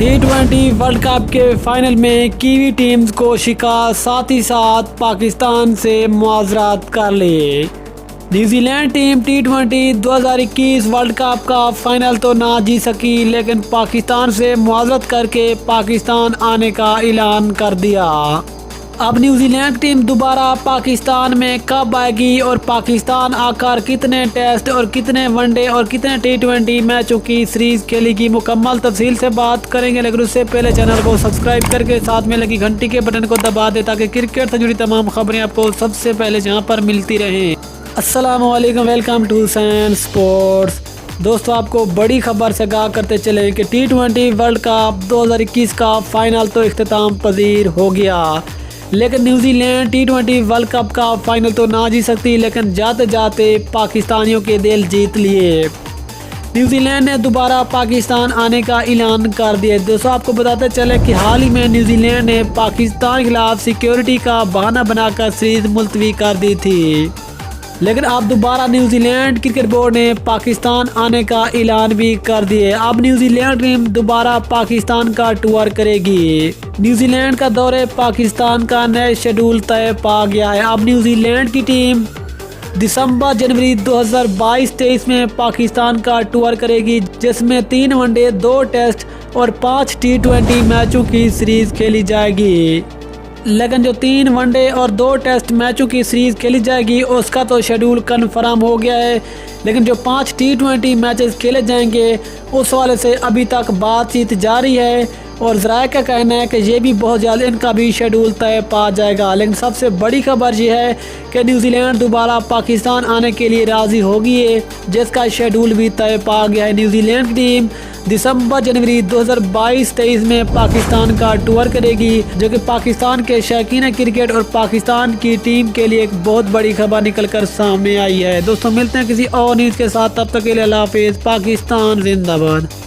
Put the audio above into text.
T20 world cup के final में kiwi teams को शिकस्त, साथ ही साथ पाकिस्तान से मुआवजत कर लिए। New Zealand team T20 2021 world cup का फाइनल तो ना जीत सकी, लेकिन पाकिस्तान से मुआवजत करके पाकिस्तान आने का ऐलान कर दिया। अब न्यूजीलैंड टीम दोबारा पाकिस्तान में कब आएगी और पाकिस्तान आकर कितने टेस्ट और कितने वनडे और कितने T20 मैचों की सीरीज खेलेगी, मुकम्मल तफसील से बात करेंगे। लेकिन उससे पहले चैनल को सब्सक्राइब करके साथ में लगी घंटी के बटन को दबा दे ताकि क्रिकेट से जुड़ी तमाम खबरें आपको सबसे पहले जहां पर मिलती रहें। अस्सलाम वालेकुम, वेलकम टू सैन स्पोर्ट्स। दोस्तों, आपको बड़ी खबर से आगाह करते चले कि T20 वर्ल्ड कप 2021 का फाइनल तो इख्तिताम पजीर हो गया, लेकिन न्यूजीलैंड T20 वर्ल्ड कप का फाइनल तो ना जीत सकती, लेकिन जाते जाते पाकिस्तानियों के दिल जीत लिए। न्यूजीलैंड ने दोबारा पाकिस्तान आने का ऐलान कर दिया। दोस्तों, आपको बताते चले कि हाल ही में न्यूजीलैंड ने पाकिस्तान के खिलाफ सिक्योरिटी का बहाना बनाकर सीरीज मुलतवी कर दी थी, लेकिन अब दोबारा न्यूजीलैंड क्रिकेट बोर्ड ने पाकिस्तान आने का ऐलान भी कर दिए। अब न्यूजीलैंड टीम दोबारा पाकिस्तान का टूर करेगी। न्यूजीलैंड का दौरे पाकिस्तान का नया शेड्यूल तय पा गया है। अब न्यूजीलैंड की टीम दिसंबर जनवरी 2022-23 में पाकिस्तान का टूर करेगी, जिसमें 3 वनडे, 2 टेस्ट और 5 T20 मैचों की सीरीज खेली जाएगी। लेकिन जो 3 वनडे और 2 टेस्ट मैचों की सीरीज खेली जाएगी उसका तो शेड्यूल कन्फर्म हो गया है, लेकिन जो 5 T20 मैचेस खेले जाएंगे उस वाले से अभी तक बातचीत जारी है और ज़राए का कहना है कि ये भी बहुत जल्द इनका भी शेड्यूल तय पा जाएगा। लेकिन सबसे बड़ी खबर ये है कि न्यूजीलैंड दोबारा पाकिस्तान आने के लिए राज़ी हो गई है, जिसका शेड्यूल भी तय पा गया है। न्यूजीलैंड की टीम दिसंबर जनवरी 2022-23 में पाकिस्तान का टूर करेगी, जो कि पाकिस्तान के शौकीन क्रिकेट और पाकिस्तान की टीम के लिए एक बहुत बड़ी खबर निकल कर सामने आई है। दोस्तों, मिलते हैं किसी और न्यूज़ के साथ, तब तक के लिए अल्लाह हाफिज़। पाकिस्तान जिंदाबाद।